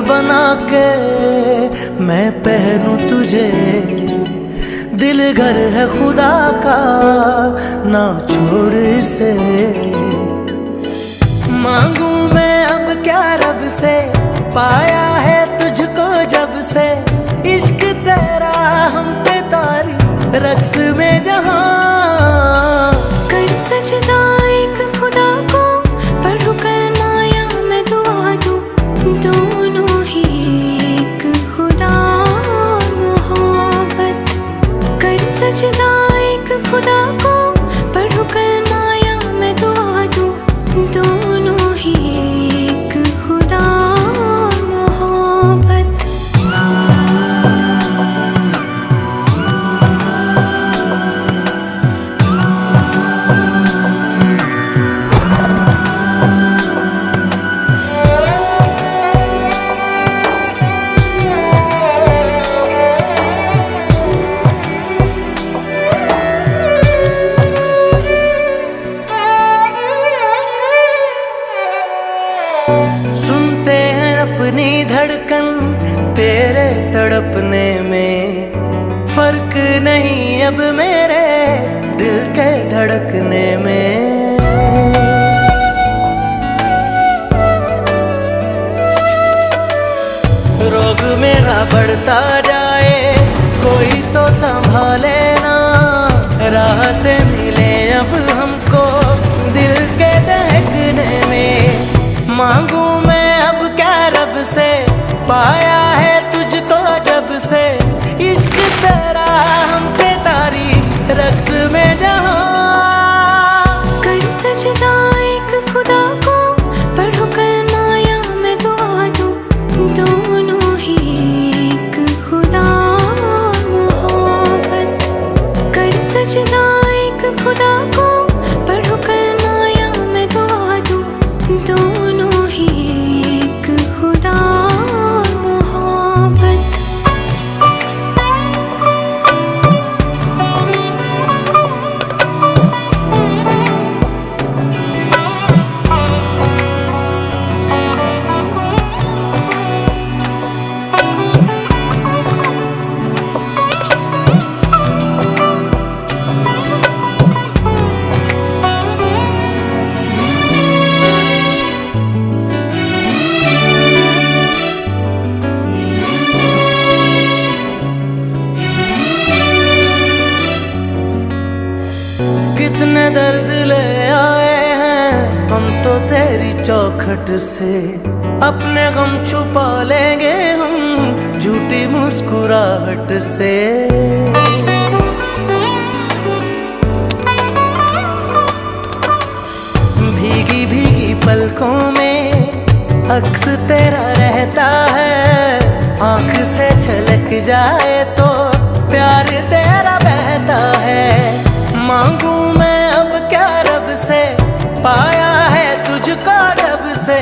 बना के मैं पहनूं तुझे, दिल घर है खुदा का ना छोड़ इसे। मांगू मैं अब क्या रब से, पाया है तुझको जब से, इश्क तेरा हम पे तारी रक्स में जहां। कर सजदा एक खुदा को, पढ़ूं कलमा या मैं दुआ दूं, दोनों ही एक खुदा मोहब्बत। कर सजदा एक खुदा को, पढ़ूं कलमा या मैं दुआ दूं, दोनों ही एक खुदा मोहब्बत। सुनते हैं अपनी धड़कन तेरे तड़पने में, फर्क नहीं अब मेरे दिल के धड़कने में। रोग मेरा बढ़ता जाए कोई तो संभाले ना, राहतें मिले अब हमको दिल के दहकने में। मांगू मैं अब क्या रब से, पाया है तुझको जब से, इश्क तेरा हम पे तारी रक्स में जहां। कर सजदा एक खुदा को, पढ़ूं कलमा या मैं दुआ दूं, दोनों ही एक खुदा मोहब्बत। कर सजदा एक खुदा को, पढ़ूं कलमा या मैं दुआ दूं, दोनों ही एक खुदा मोहब्बत। कितने दर्द ले आए हैं हम तो तेरी चौखट से, अपने गम छुपा लेंगे हम झूठी मुस्कुराहट से। भीगी भीगी पलकों में अक्स तेरा रहता है, आंख से छलक जाए तो प्यार तेरा बहता है। मांगू मैं अब क्या रब से, पाया है तुझको जब से,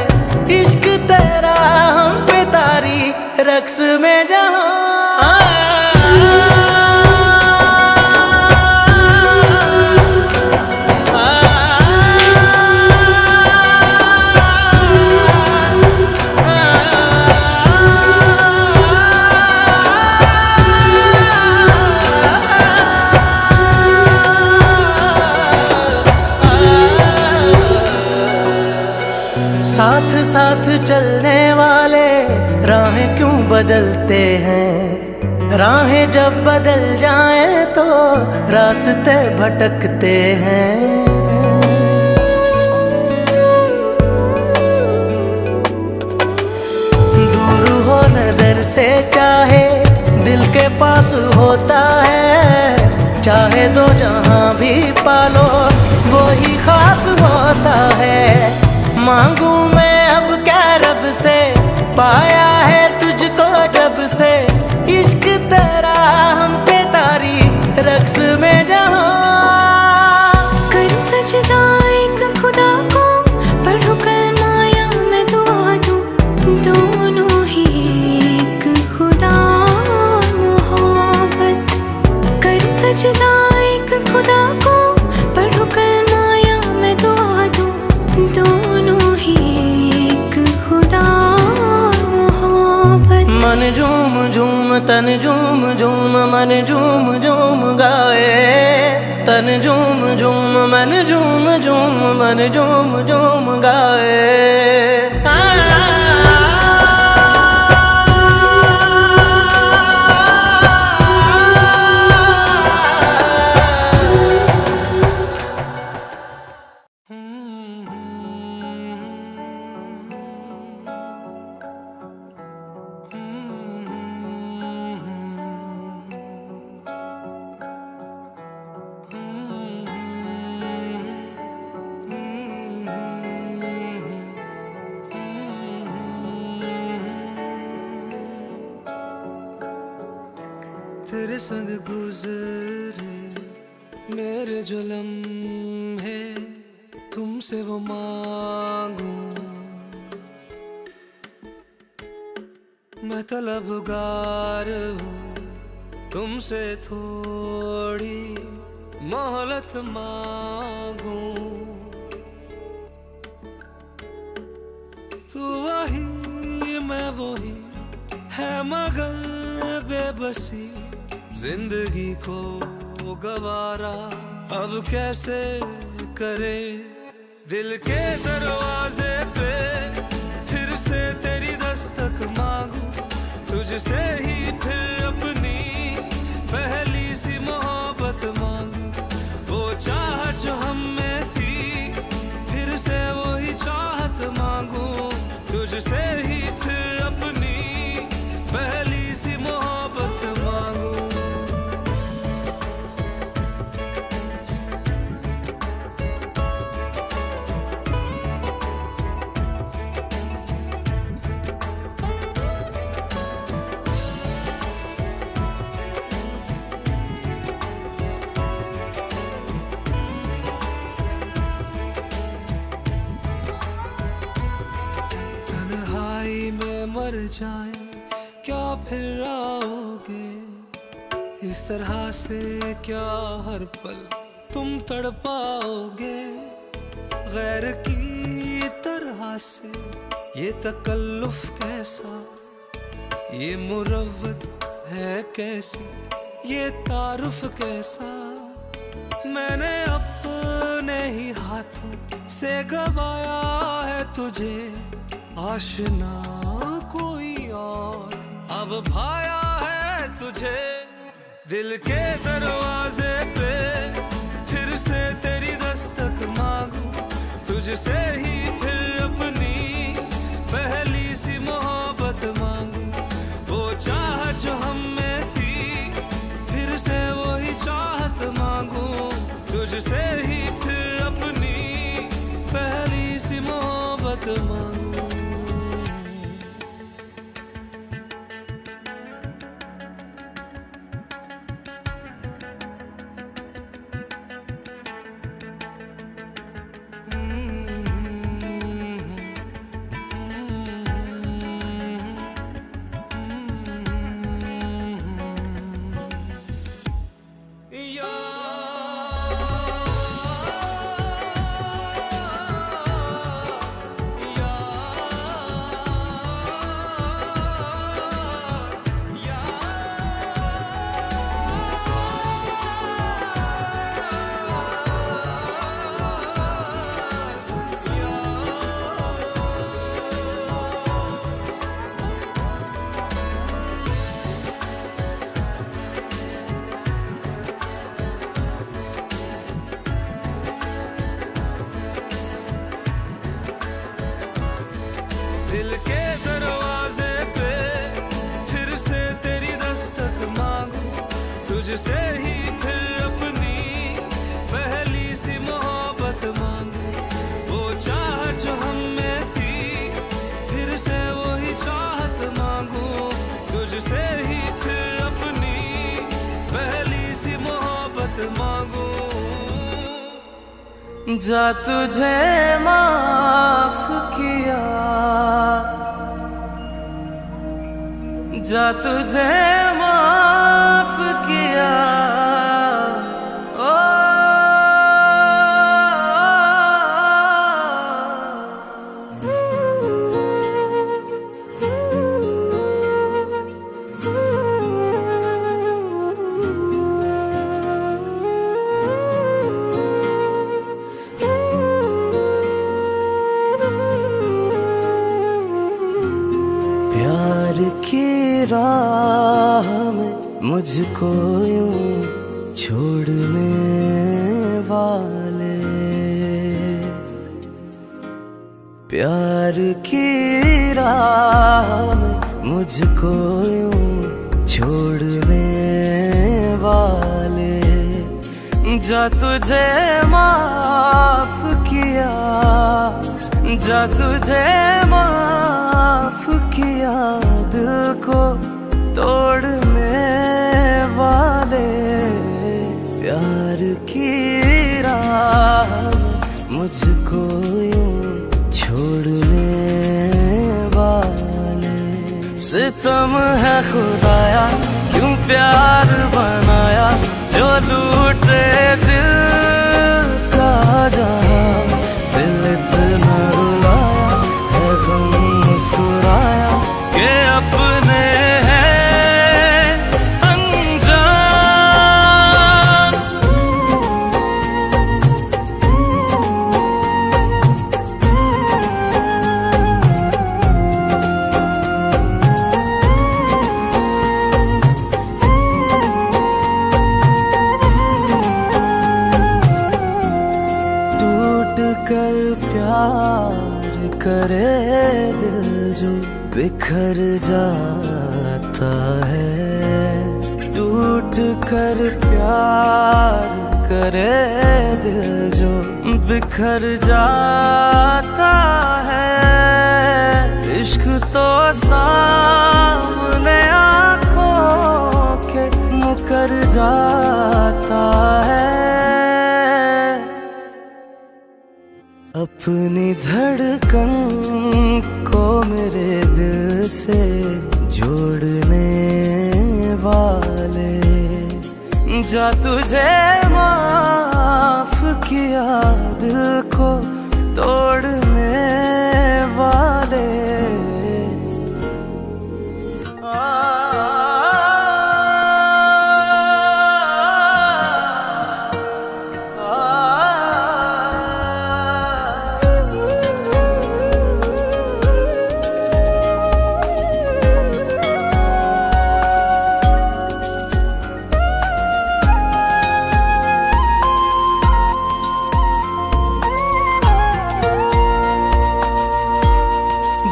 इश्क तेरा हम पे तारी रक्स में जहां। साथ साथ चलने वाले राहें क्यों बदलते हैं, राहें जब बदल जाएं तो रास्ते भटकते हैं। दूर हो नजर से चाहे दिल के पास होता है, चाहे दो जहां भी पालो वो ही खास होता है। मांगू मैं अब क्या रब से, पाया है तुझको जब से, इश्क तेरा हम पे तारी रक्स में जहां। कर सजदा एक खुदा को, पढ़ूं कलमा या मैं दुआ दूं, दोनों ही एक खुदा मोहब्बत। कर सजदा एक खुदा को, पढ़ूं कलमा या मैं दुआ दूं, दोनों ही एक खुदा मोहब्बत। मन झूम झूम तन झूम झूम मन झूम झूम गाए, तन झूम झूम मन झूम झूम मन झूम झूम गाए। तेरे संग गुजरे मेरे जो लम्हे, तुमसे वो मांगू मैं तलबगार हूँ, तुमसे थोड़ी मोहलत मांगू। तू वही मैं वही है मगर बेबसी, जिंदगी को गवारा अब कैसे करे। दिल के दरवाजे पे फिर से तेरी दस्तक मांगू, तुझसे ही फिर अपनी पहली सी मोहब्बत मांगू। वो चाहत जो हम में थी फिर से वही चाहत मांगू, तुझसे ही फिर अपनी पहली सी मोहब्बत मांगू। तन्हाई में मर जाए क्या फिर आओगे, इस तरह से क्या हर पल तुम तड़पाओगे। गैर की तरह से ये तकल्लुफ कैसा, ये मुरव्वत है कैसी, ये तारुफ कैसा। मैंने अपने ही हाथों से गवाया है तुझे, आशना कोई और अब भाया है तुझे। दिल के दरवाजे पे फिर से तेरी दस्तक मांगू, तुझसे ही फिर अपनी पहली सी मोहब्बत मांगू। वो चाहत जो हम में थी फिर से वही चाहत मांगू, तुझसे ही फिर अपनी पहली सी मोहब्बत मांगू। दिल के दरवाजे पे फिर से तेरी दस्तक मांगू, तुझसे ही फिर अपनी पहली सी मोहब्बत मांगू। वो चाहत जो हम में थी फिर से वही चाहत मांगू, तुझसे ही फिर अपनी पहली सी मोहब्बत मांगू। जा तुझे माफ किया, जा तुझे माफ किया, ओ की राह में मुझको यूं छोड़ने वाले, प्यार की राह में मुझको यूं छोड़ने वाले, जा तुझे माफ किया, जा तुझे माफ किया, दिल को तोड़ने वाले, प्यार की राह मुझको यूं छोड़ने वाले। सितम है खुदाया क्यों प्यार बनाया, जो लूटे दिल का जहां, दिल इतना रुलाया है गम मुस्कुराया कि अपने कर प्यार करे दिल जो बिखर जाता है, टूट कर प्यार करे दिल जो बिखर जाता है, इश्क तो सामने आँखों के मुकर जाता है, अपनी धड़कन को मेरे दिल से जोड़ने वाले, जा तुझे माफ किया, दिल को तोड़ने वाले।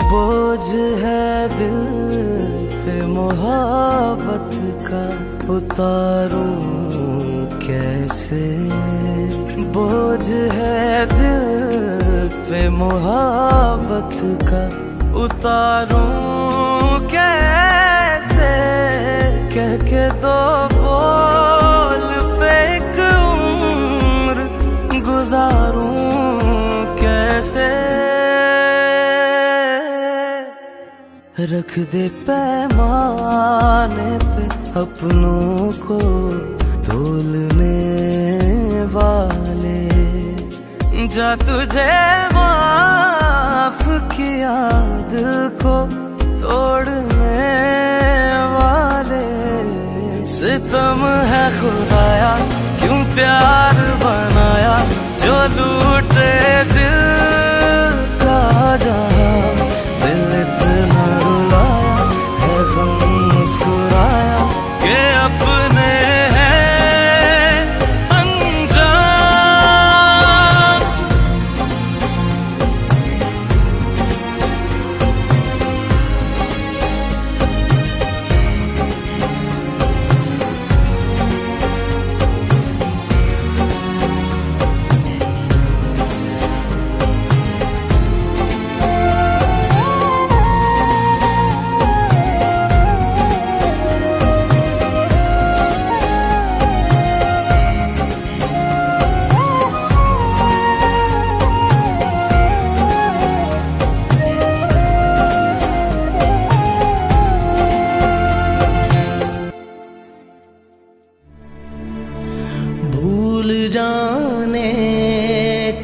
बोझ है दिल पे मोहब्बत का, उतारूं कैसे, बोझ है दिल पे मोहब्बत का, उतारूं कैसे, कह के दो बोल पे एक उम्र गुजारूं कैसे, रख दे पैमाने पे अपनों को तोलने वाले, जा तुझे माफ किया, दिल को तोड़ने वाले। सितम है खुदाया क्यों प्यार बनाया, जो लूटे दिल का जहां, दिल इतना रुलाया है गम मुस्कुराया कि अपने भूल जाने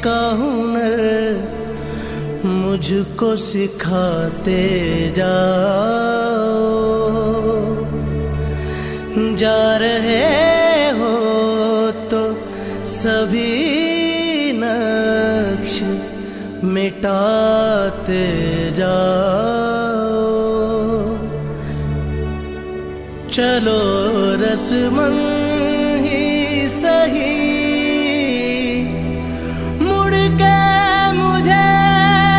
का हुनर मुझको सिखाते जाओ, जा रहे हो तो सभी नक्श मिटाते जाओ, चलो रस्मन ही सही, मुड़ के मुझे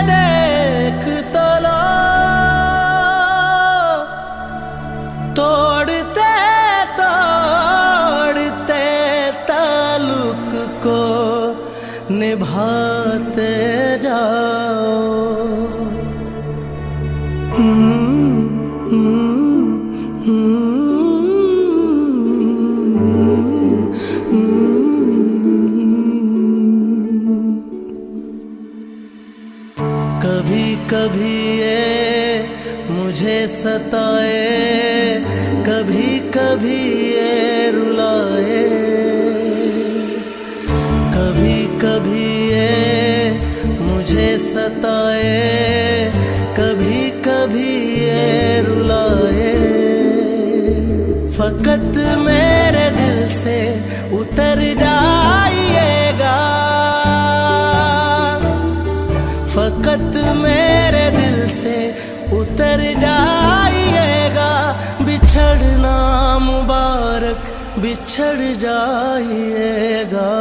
देख तो लो। तोड़ते तोड़ते ताल्लुक को निभाते जाओ। कभी कभी ये मुझे सताए, कभी कभी ये रुलाए, कभी कभी ये मुझे सताए, कभी कभी ये रुलाए। फकत मेरे दिल से उतर जाइएगा, फकत मेरे दिल से उतर जाइएगा। बिछड़ना मुबारक बिछड़ जाइएगा।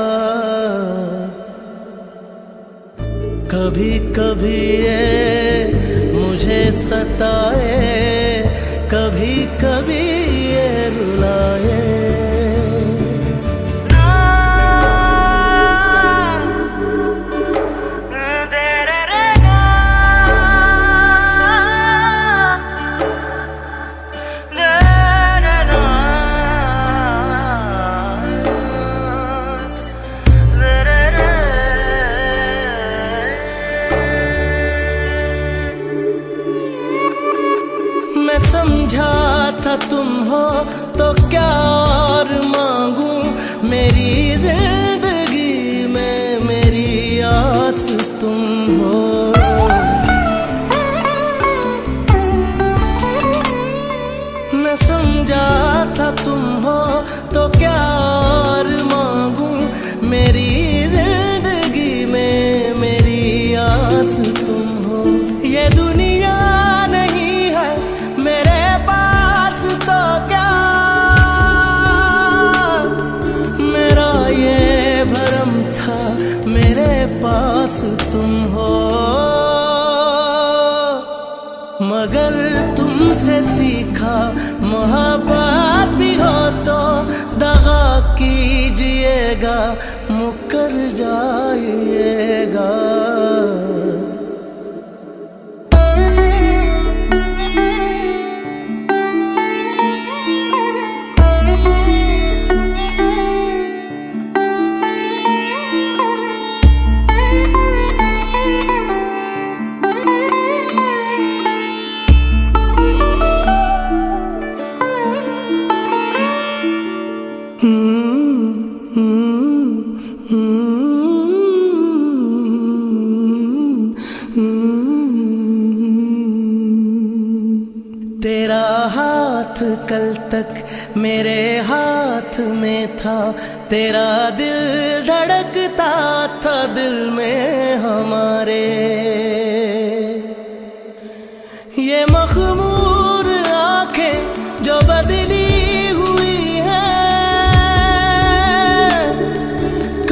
कभी कभी ये मुझे सताए, कभी कभी ये रुलाए। मैं समझा था तुम हो तो क्या और मांगू, मेरी जिंदगी में मेरी आस तुम हो। मैं समझा था तुम हो तो क्या और मांगू, मेरी जिंदगी में मेरी आस तुम हो। ये दुनिया मेरे पास तो क्या, मेरा ये भरम था मेरे पास तुम हो। मगर तुमसे सीखा मोहब्बत भी हो तो दगा कीजिएगा, मुकर जाइएगा। तेरा हाथ कल तक मेरे हाथ में था, तेरा दिल धड़कता था दिल में हमारे। ये मखमूर आंखें जो बदली हुई हैं,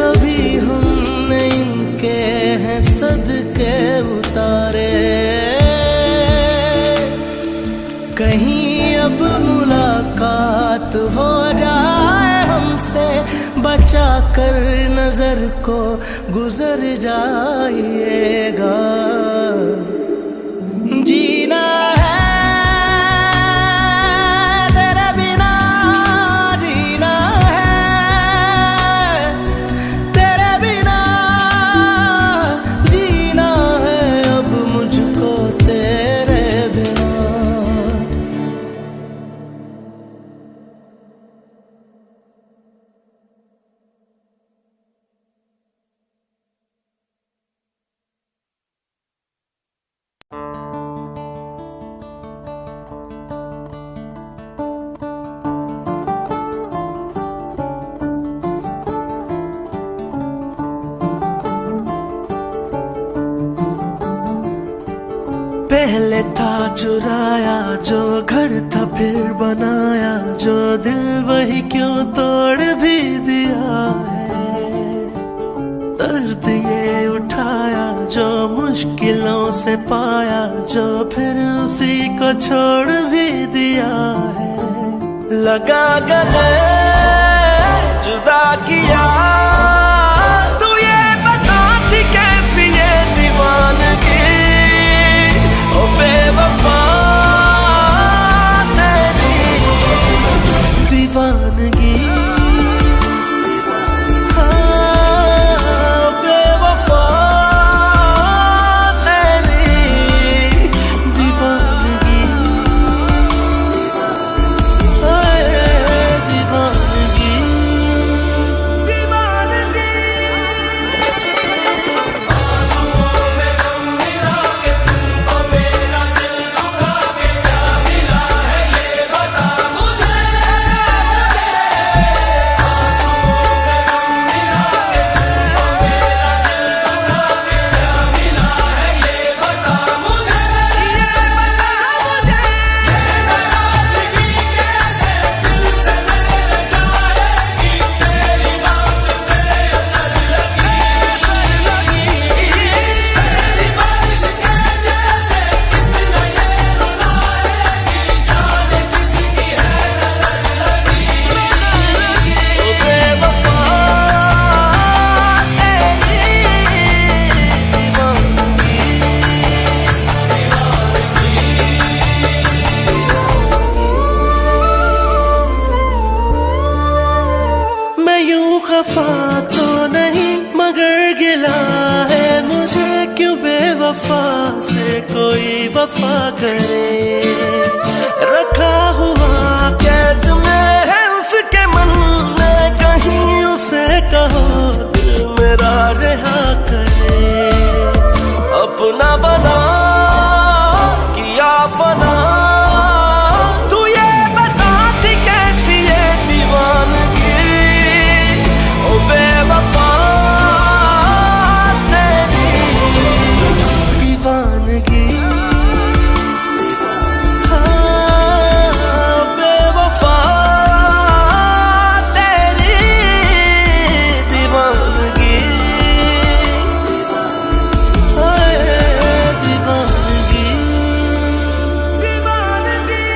कभी हमने इनके हैं सदके उतारे। कहीं अब मुलाकात हो जाए हमसे, बचा कर नजर को गुजर जाइएगा। जीना चुराया जो घर था फिर बनाया जो दिल वही क्यों तोड़ भी दिया है। दर्द ये उठाया जो मुश्किलों से पाया जो फिर उसी को छोड़ भी दिया है। लगा गले जुदा किया तू ये बता थी कैसी ये दीवानगी ओ बेवफा तेरी दीवानगी। हाँ बेवफा तेरी दीवानगी। हाय दीवानगी दीवानगी। आंसुओं में गम मिला के तुमको मेरा दिल दुखा के क्या मिला है ये बता मुझे। आंसुओं में गम मिला के तुमको मेरा दिल दुखा के क्या मिला है ये बता मुझे। ये नाराज़गी कैसे दिल से मेरे जाएगी तेरी बात बेअसर लगी। तेरी बारिश के जैसे कितना ये रुलाएगी जाने किसकी है नजर लगी। ओ बेवफा तेरी दीवानगी। मैं यूं खफा तो नहीं मगर गिला है मुझे क्यों बेवफा से कोई वफा करे। रखा हुआ कैद में है उसके मन में कहीं उसे कहो दिल मेरा रहा करे। अपना बना किया फना तू ये बता थी कैसी ये दीवानगी ओ बेवफा तेरी दीवानगी। हाँ बेवफा तेरी दीवानगी। हाय दीवानगी दीवानगी।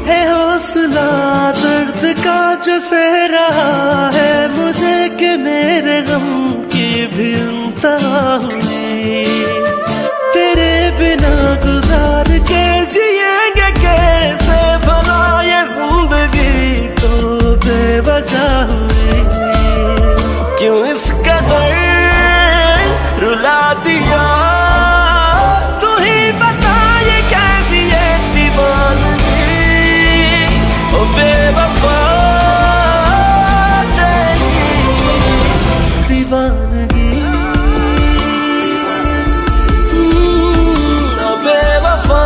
है हौसला दर्द का जो सह रहा है मुझे कि मेरे गम की भी इंतहा हुई। तेरे बिना गुजार के जिएंगे कैसे भला ये जिंदगी तो बेवजह हुई। क्यों इस कदर रुला दिया तू ही बता ये कैसी ये दीवानगी ओ बेवफा तेरी दीवानगी। ओ बेवफा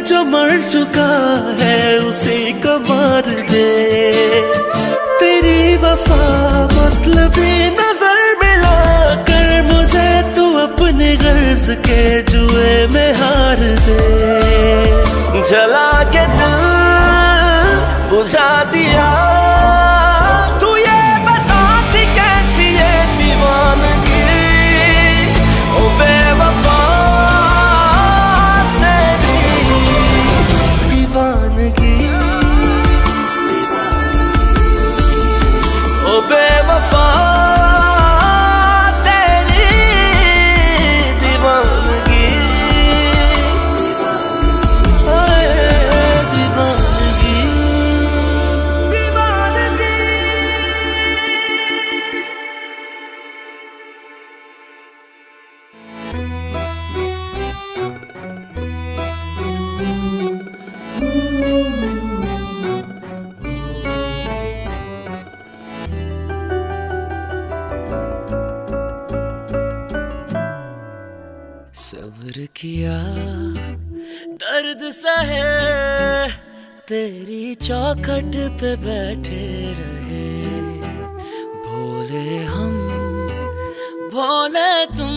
जो मर चुका है उसी को मार दे। तेरी वफा मतलबी नजर मिला कर मुझे तू अपने गर्ज के जुए में हार दे। जला के दिल बुझा दिया तू, ये बता थी कैसी ये दीवानगी। ओ बेवफा बेवफा तेरी दीवानगी, दीवानगी, दीवानगी। सब्र किया दर्द सहे, तेरी चौखट पे बैठे रहे। भोले हम भोले तुम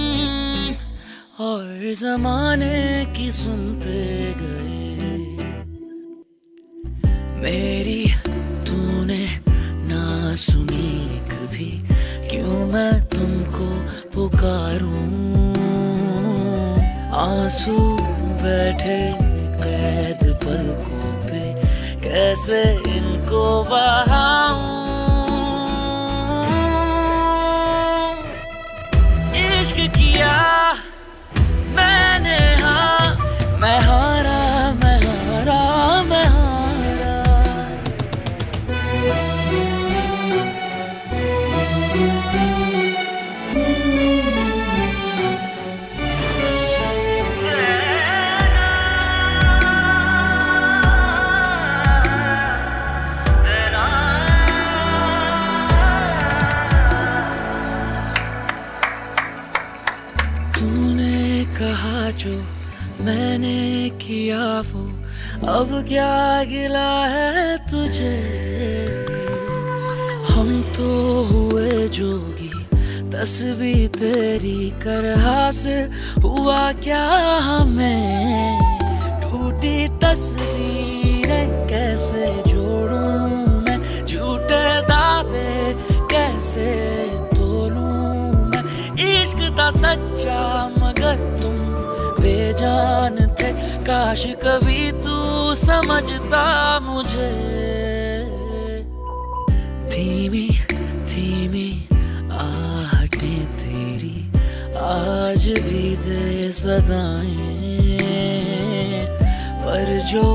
और जमाने की सुनते गए। मेरी तूने ना सुनी कभी, क्यों मैं तुमको पुकारूं। आंसू बैठे कैद पलकों पे, कैसे इनको बहाऊं। इश्क किया मैंने, हाँ मैं हारा, मैं हारा, मैं हारा। कहा जो मैंने किया वो अब क्या गिला है तुझे। हम तो हुए जोगी, तस्वीर तेरी कर हासिल हुआ क्या हमें। टूटी तस्वीरें कैसे जोड़ूं मैं, झूठे दावे कैसे तोलूं मैं। इश्क था सच्चा मगर तुम बेजान थे, काश कभी तू समझता मुझे। धीमी धीमी आहटें तेरी आज भी दे सदाएं, पर जो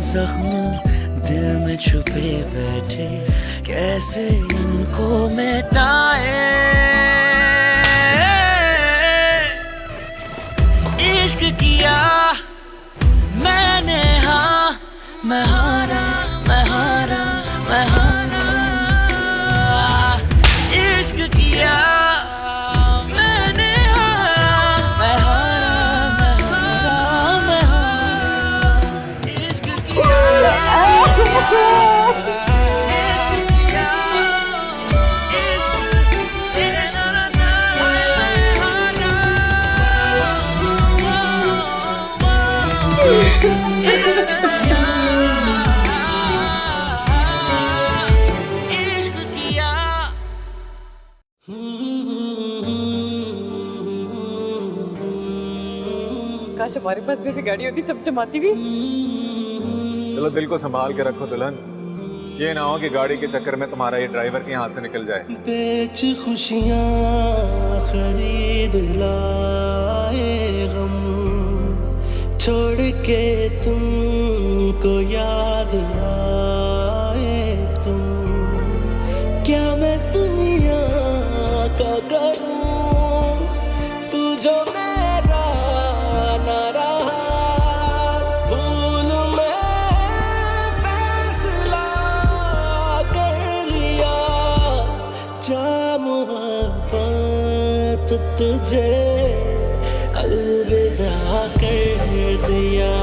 जख्म दिल में छुपे बैठे कैसे इनको मिटाए। इश्क किया मैंने, हाँ मैं हारा, मैं हारा, मैं हारा। इश्क किया मैंने, हाँ मैं हारा, मैं हारा, मैं हारा। इश्क किया काश हमारे पास भी ऐसी गाड़ी होती चमचमाती भी। चलो दिल को संभाल के रखो दुल्हन, ये ना हो कि गाड़ी के चक्कर में तुम्हारा ये ड्राइवर के हाथ से निकल जाए। बेच खुशियाँ खरीद लाए गम, छोड़ के तुमको याद आए तुम। क्या मैं दुनिया का करूं, तू जो मेरा ना रहा। भूल मैं फैसला कर लिया, जा मोहब्बत तुझे अलविदा कर दिया।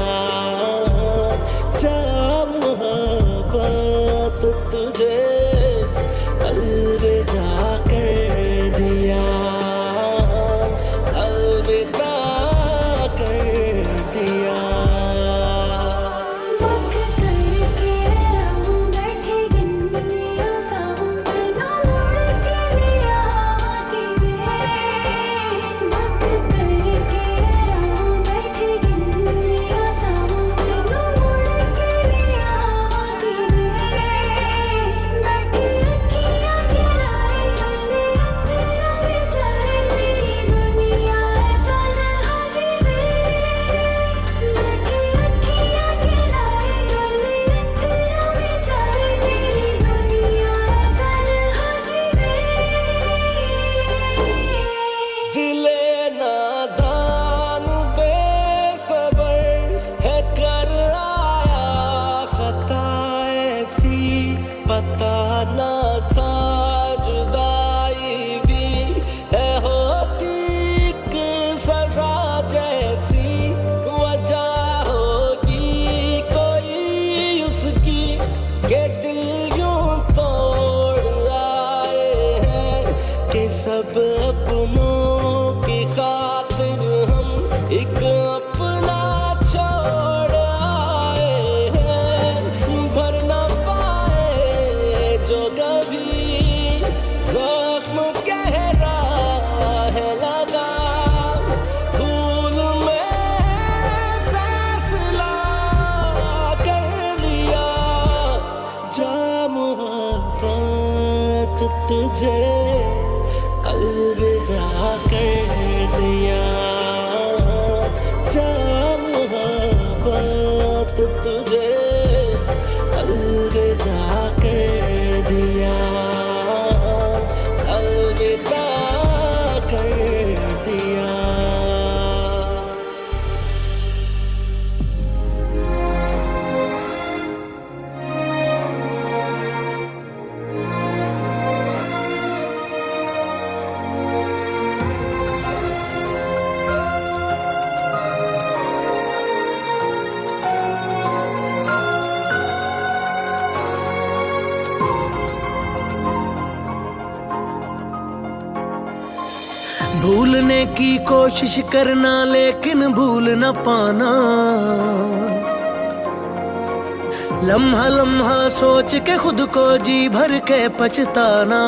तुझे अलविदा कर दिया, जा मोहब्बत तुझे अलविदा कर दिया, अलविदा कर दिया। भूलने की कोशिश करना लेकिन भूल न पाना, लम्हा लम्हा सोच के खुद को जी भर के पछताना।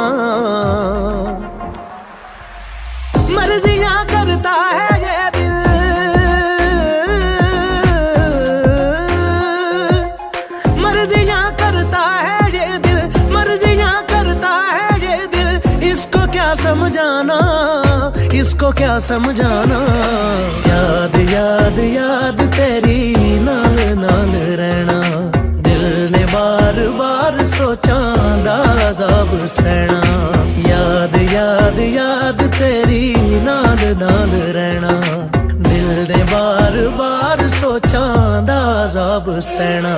मर्जियां करता है ये दिल, मर्जियां करता है ये दिल, मर्जियां करता है ये दिल। इसको क्या समझाना, इसको क्या समझाना। याद याद याद तेरी नाल नाल रहना, दिल ने बार बार सोचा दाज़ाब सहना। याद याद याद तेरी नाल नाल रहना, दिल ने बार बार सोचा दाज़ाब सहना।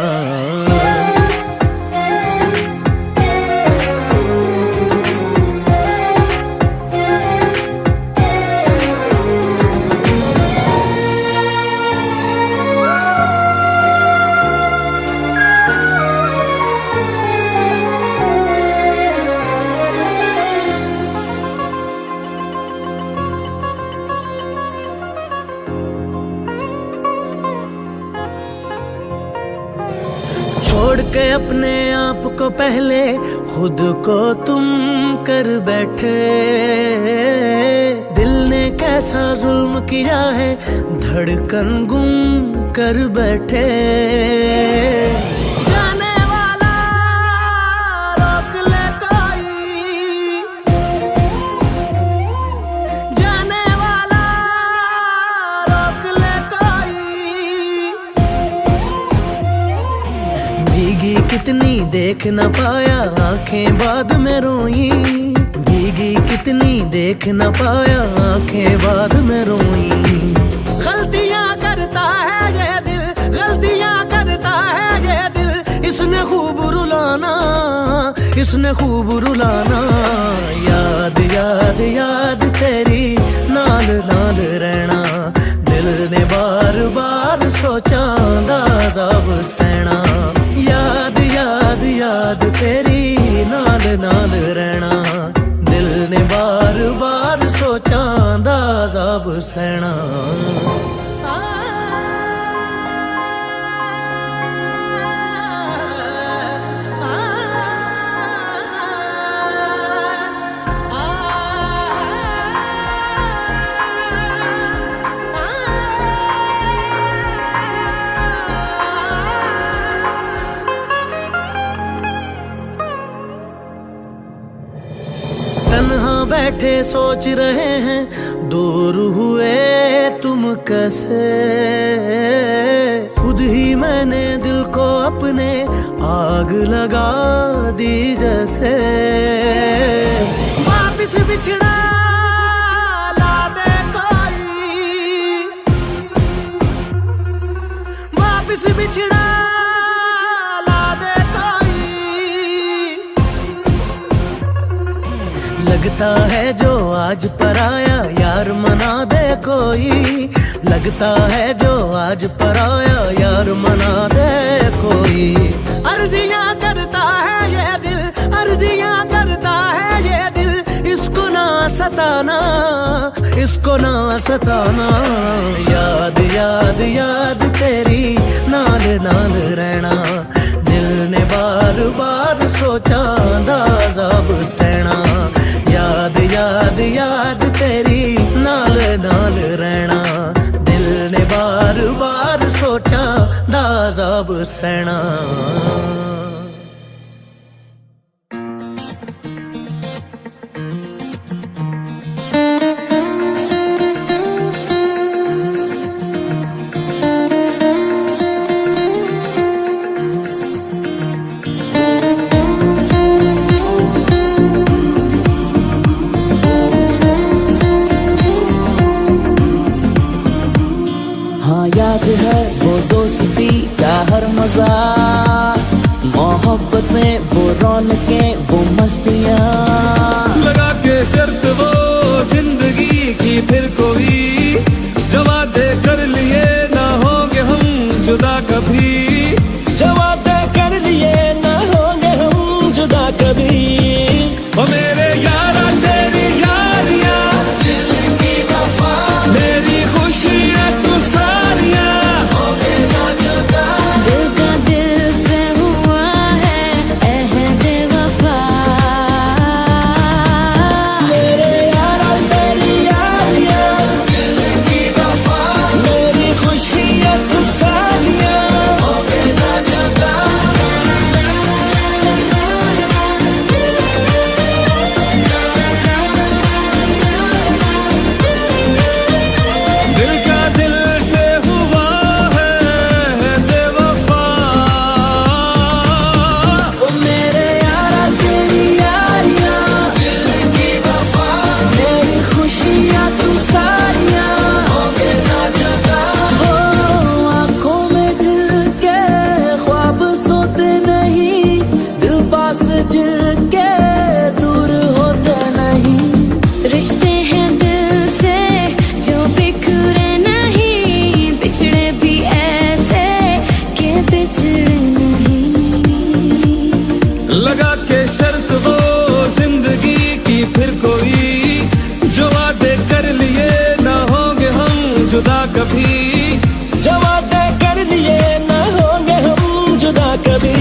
छोड़ के अपने आप को पहले खुद को तुम कर बैठे। दिल ने कैसा जुल्म किया है, धड़कन गुम कर बैठे। जाने वाला रोक ले कोई, जाने वाला रोक ले कोई। भीगी कितनी देख न पाया, आंखें बाद में रोई। भीगी कितनी देख न पाया, आंखें बाद में रोई। गलतियां करता है ये दिल, गलतियां करता है ये दिल। इसने खूब रुलाना, इसने खूब रुलाना। याद याद याद तेरी नाल नाल रहना, दिल ने बार बार सोचा दाज़ाब सहना। याद याद याद तेरी नाल नाल रहना, दिल ने बार बार सोचा दाज़ाब सहना। तन्हा बैठे सोच रहे हैं, दूर हुए तुम कैसे। खुद ही मैंने दिल को अपने आग लगा दी जैसे। वापिस बिछड़ा ला दे कोई, वापिस बिछड़ा ला दे कोई। लगता है जो आज पराया यार मना दे कोई। लगता है जो आज पराया यार मना दे कोई। अर्जियां करता है ये दिल, अर्जियां करता है ये दिल। इसको ना सताना, इसको ना सताना। याद याद याद तेरी नाल नाल रहना, दिल ने बार बार सोचा दाज़ाब सहना। याद याद याद तेरी नाल नाल रहना, दिल ने बार बार सोचा दाज़ाब सहना। मजा, मोहब्बत में वो रौनकें वो मस्तियाँ। लगा के शर्त वो जिंदगी की फिर कोई, जो वादे कर लिए ना होंगे हम जुदा कभी, जो वादे कर लिए ना होंगे हम जुदा कभी। ओ मेरे यारा तेरी यारियां, दिल की वफा, मेरी खुशियां तू सारियां, होंगे ना जुदा। दिल का दिल से हुआ है अहद वफा। मेरे यारा तेरी यारियां, दिल की वफा, मेरी खुशियाँ तू सारियां, होंगे ना जुदा। दिल का दिल से हुआ है बेवफा। ओ मेरे यारा तेरी यारियां, दिल की वफा, मेरी खुशियाँ तू सारियां, होंगे ना जुदा। हो आँखों में जिल के ख्वाब सोते नहीं, दिल पास जिल के दूर होते नहीं। रिश्ते हैं दिल से जो बिखरे नहीं, बिछड़े भी ऐसे के बिछड़े नहीं। लगा के शर्त वो जिंदगी की फिर कोई, जो वादे कर लिए ना होंगे हम जुदा कभी, जो वादे कर लिए ना होंगे हम जुदा कभी।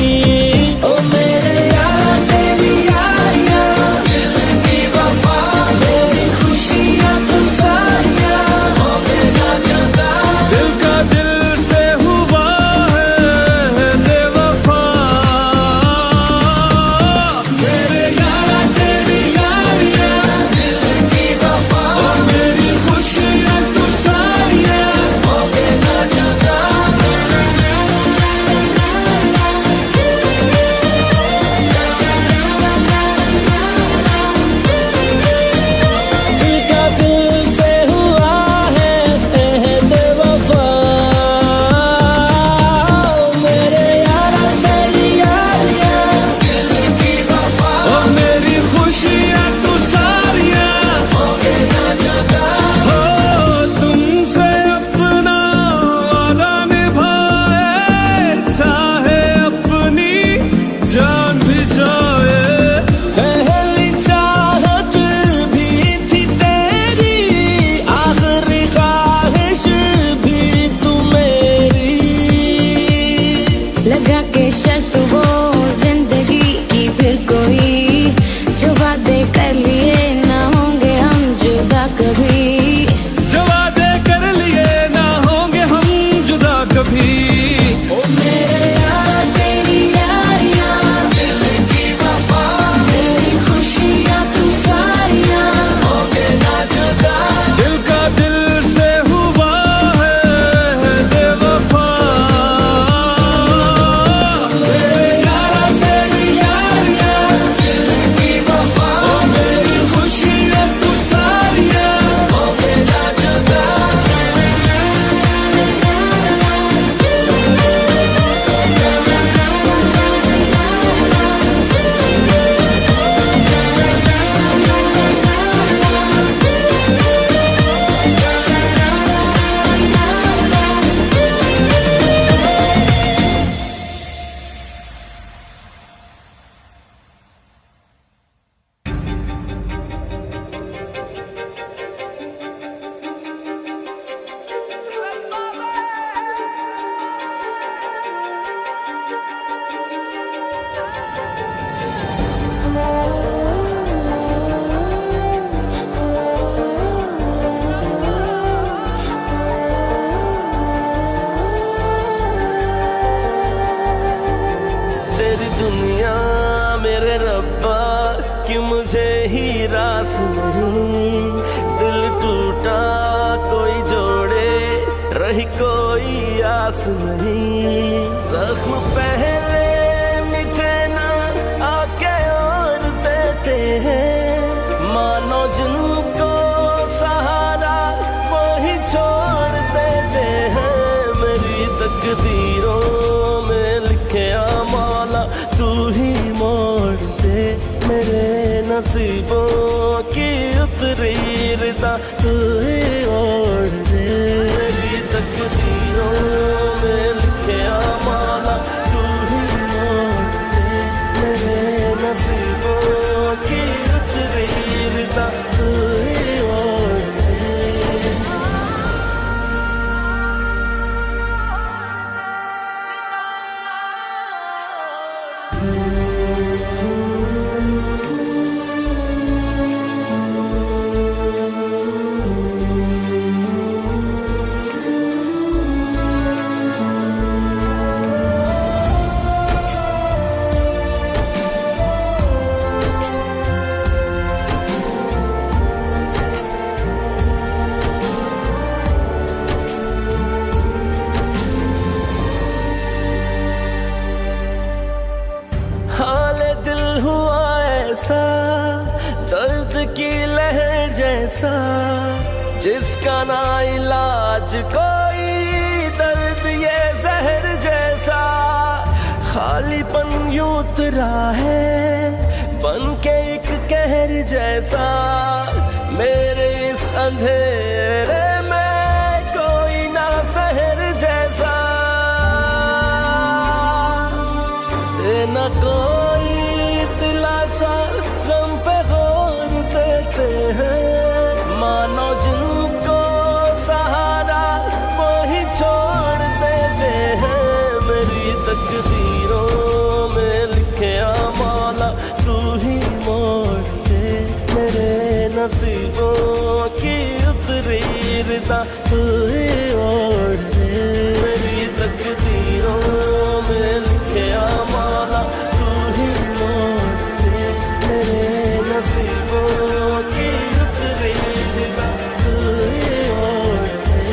ओ मेरे यारा तेरी यारियां, दिल की वफा, मेरी खुशियाँ तू सारियां, होंगे ना जुदा। दिल का दिल से हुआ है बेवफा। मेरे यारा तेरी यारियां, दिल की वफा, और मेरी खुशियां तू सारियां, होंगे ना जुदा। दिल का दिल से हुआ है अहद वफा। मेरे यारा तेरी यारियां, दिल की वफा, और मेरी खुशियां तू सारियां, होंगे ना जुदा। हो तुमसे अपना वादा निभाए, चाहे अपनी जान भी जाए। पहली चाहत भी थी तेरी, आखिरी ख्वाहिश भी तू मेरी। लगा के शर्त वो जिंदगी की फिर कोई, जो वादे कर लिए ना होंगे हम जुदा कभी। जो वादे कर लिए ना होंगे हम जुदा कभी। ओ मेरे यारा तेरी यारियां, दिल की वफा, मेरी खुशियाँ तू सारियां, होंगे ना जुदा। दिल का दिल से हुआ है बेवफा। मेरे यारा तेरी यारियां, दिल की वफा, और मेरी खुशियां तू सारियां, होंगे ना जुदा। तेरी दुनिया मेरे रब्बा कि मुझे ही रास नहीं। दिल टूटा कोई जोड़े, रही कोई आस नहीं। जख्म पहले मिटे ना आके और देते हैं, मानो जिनको सहारा वो ही छोड़ देते हैं। मेरी तकदीरों में नसीबों की उतरी रिदा तू ही ओढ़ दे, मेरी तकदीरों में लिखे माला तू ही मोड़ दे, मेरे नसीबों की उतरी रिदा तू ही ओढ़ दे। हाले दिल हुआ ऐसा दर्द की लहर जैसा, जिसका ना इलाज कोई, दर्द ये जहर जैसा। खालीपन यूं उतरा है बन के एक कहर जैसा, मेरे इस अंधेरे में कोई ना शहर जैसा। न कोई दिलासा गम पे गौर देते हैं, मानो जिनको सहारा वो ही छोड़ देते हैं। मेरी तकदीरों में लिखे माला तू ही मोड़ दे, मेरे नसीबों की उतरी रिदा तू ही ओढ़ दे, मेरी तकदीरों में लिखे माला तू ही मोड़ दे, मेरे नसीबों की उतरी रिदा तू ही ओढ़ दे।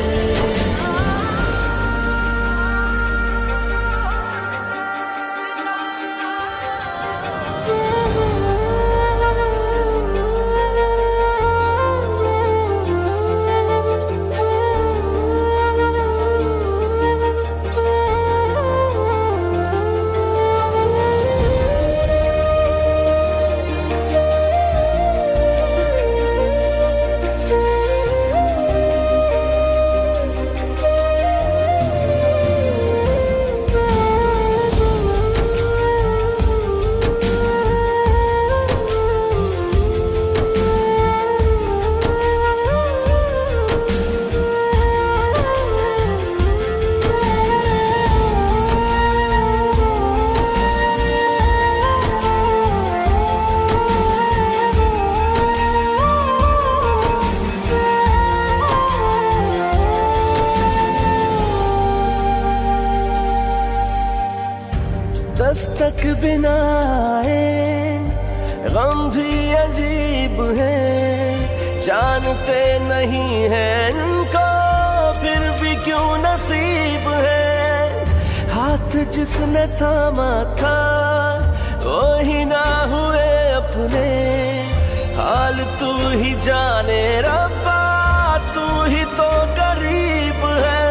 दस्तक बिना आए गम भी अजीब है, जानते नहीं हैं इनको फिर भी क्यों नसीब है। हाथ जिसने थामा था वो ही ना हुए अपने, हाल तू ही जाने रब्बा तू ही तो करीब है।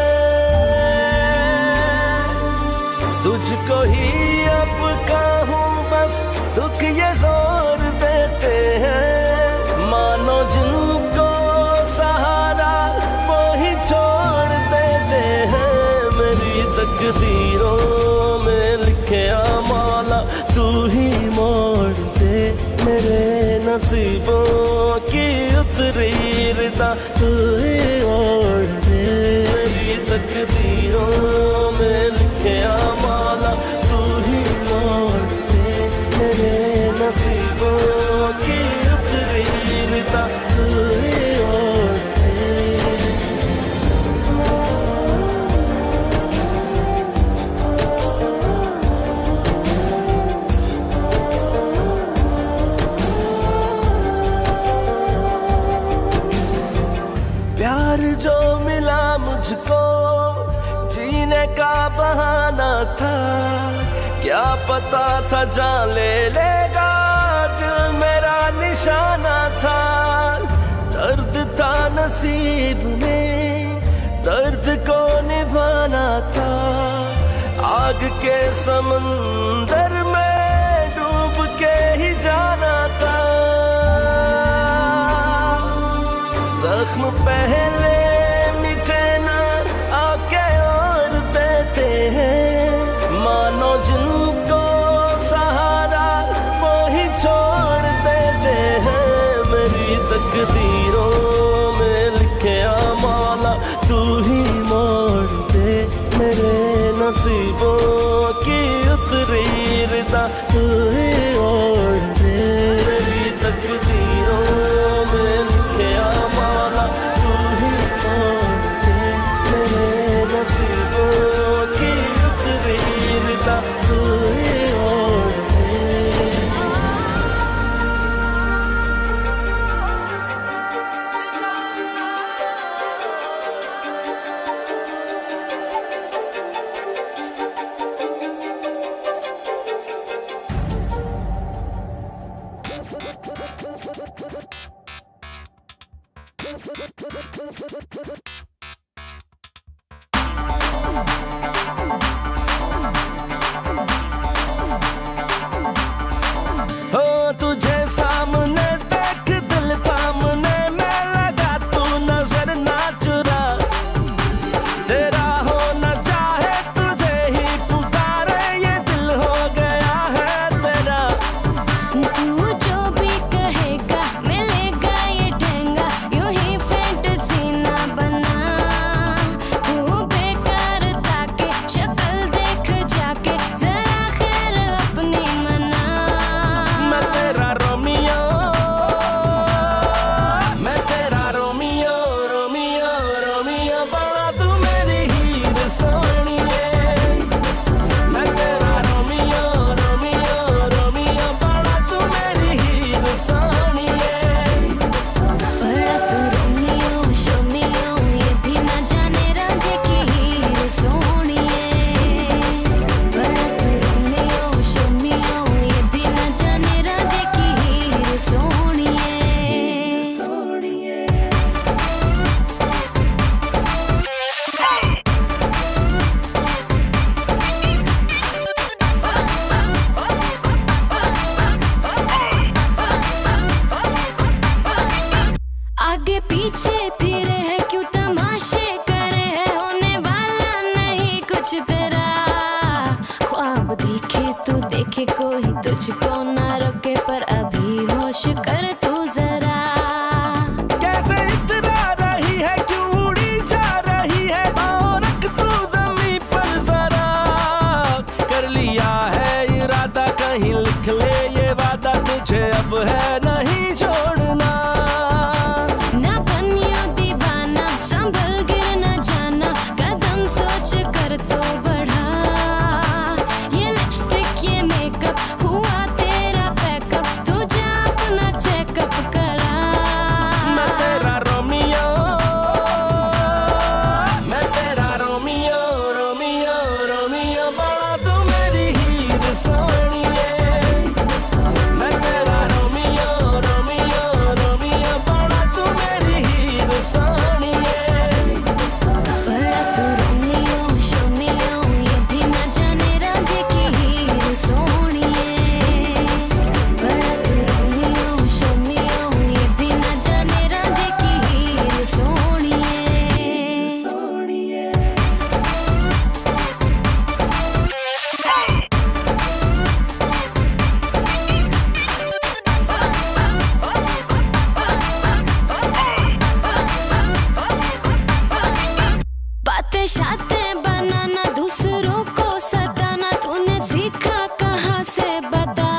तुझको ही अब कहूँ बस दुख ये जोर देते हैं, मानो जिनको सहारा वो ही छोड़ देते हैं। मेरी तकदीरों में लिखे माला तू ही मोड़ दे, मेरे नसीबों की उतरी रिदा तू ही ओढ़ दे, मेरी तकदीरों में लिखे माला तू ही मोड़ दे, मेरे नसीबों की उतरी रिदा तू ही ओढ़ दे। प्यार जो मिला मुझको जीने का बहाना था, क्या पता था जान ले लेगा दिल मेरा निशाना था। दर्द था नसीब में दर्द को निभाना था, आग के समंदर में डूब के ही जाना था। तकदीर दा तू ही ओढ़ दे मेरी तकदीरों में लिखिया माला तू ही ओढ़ दे मेरे नसीबों की तकदीर दा तू ही ओढ़ दे। हो तुझे सामने देख दिल थामने में लगा तू नजर ना चुरा तेरा हो न चाहे तुझे ही पुकारे ये दिल हो गया है तेरा। तू जो भी कहेगा मिलेगा ये ठेंगा यूं ही फैंटेसी ना बना तू बेकार ताके शक्ल देख जाके जरा खैर अपनी मना। मैं तेरा रोमियो मैं तेरा रोमियो रोमियो रोमियो बड़ा तू मेरी हीर सोनिए मैं तेरा रोमियो रोमियो रोमियो बड़ा तू मेरी हीर सोनिए। बड़ा तू रोमियो शोमियो ये भी ना जाने रांझे की हीर सोनिए। बड़ा तू रोमियो शोमियो ये भी ना जाने रांझे की हीर सोनिए। आगे पीछे फिरे है क्यों तमाशे करे है होने वाला नहीं कुछ तेरा। ख्वाब देखे तू देखे कोई तुझको ना रोके पर अभी होश कर तू जरा। कैसे इतना रही है क्यों उड़ी जा रही है आओ रख तू जमीन पर जरा कर लिया है इरादा कहीं लिख ले ये वादा तुझे अब है नहीं छोड़ना। ना बनियो दीवाना संभल गिर न जाना कदम सोच कर तो बढ़ा। ये लिपस्टिक ये मेकअप हुआ तेरा पैकअप तू जा अपना चेकअप करा। मैं तेरा रोमियो मैं तेरा रोमियो रोमियो रोमियो बड़ा तू मेरी हीर सोनिए मैं तेरा रोमियो रोमियो रोमियो बड़ा तू मेरी हीर सोनिए। बड़ा तू रोमियो शोमियो ये भी ना जाने रांझे की हीर सोनिए। बड़ा तू रोमियो शोमियो ये भी ना जाने रांझे की हीर सोनिए। बातें शातें बनाना दूसरों को सताना तूने सीखा कहाँ से बता।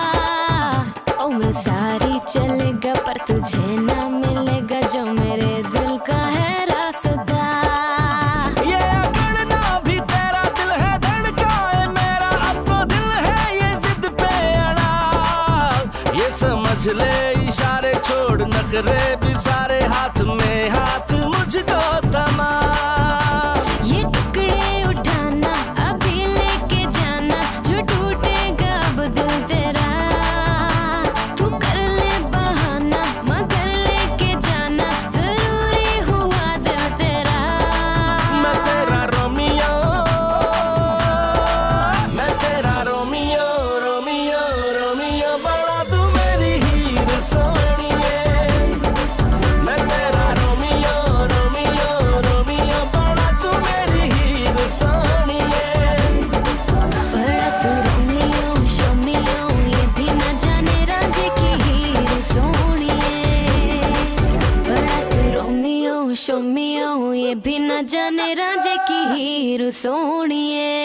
उम्र सारी चलेगा पर तुझे ना मिलेगा जो मेरे दिल का है रास्ता। ये अकड़ना भी तेरा दिल है धड़का है मेरा अब तो दिल है ये जिद पे अड़ा। ये समझ ले इशारे छोड़ नखरे भी सारे हाथ में हाथ मुझको थमा। ये टुकड़े उठाना अभी लेके जाना जो टूटेगा अब दिल तेरा। तू कर ले बहाना मगर लेके जाना जरूरी हुआ दिल तेरा। मैं तेरा रोमियो रोमियो रोमियो बड़ा तू मेरी हीर सोनिए मैं तेरा रोमियो रोमियो रोमियो बड़ा तू मेरी हीर सोनिए। बड़ा तू रोमियो शोमियो ये भी ना जाने रांझे की हीर सोनिए। बड़ा तू रोमियो शोमियो ये भी ना जाने रांझे की हीर सोनिए।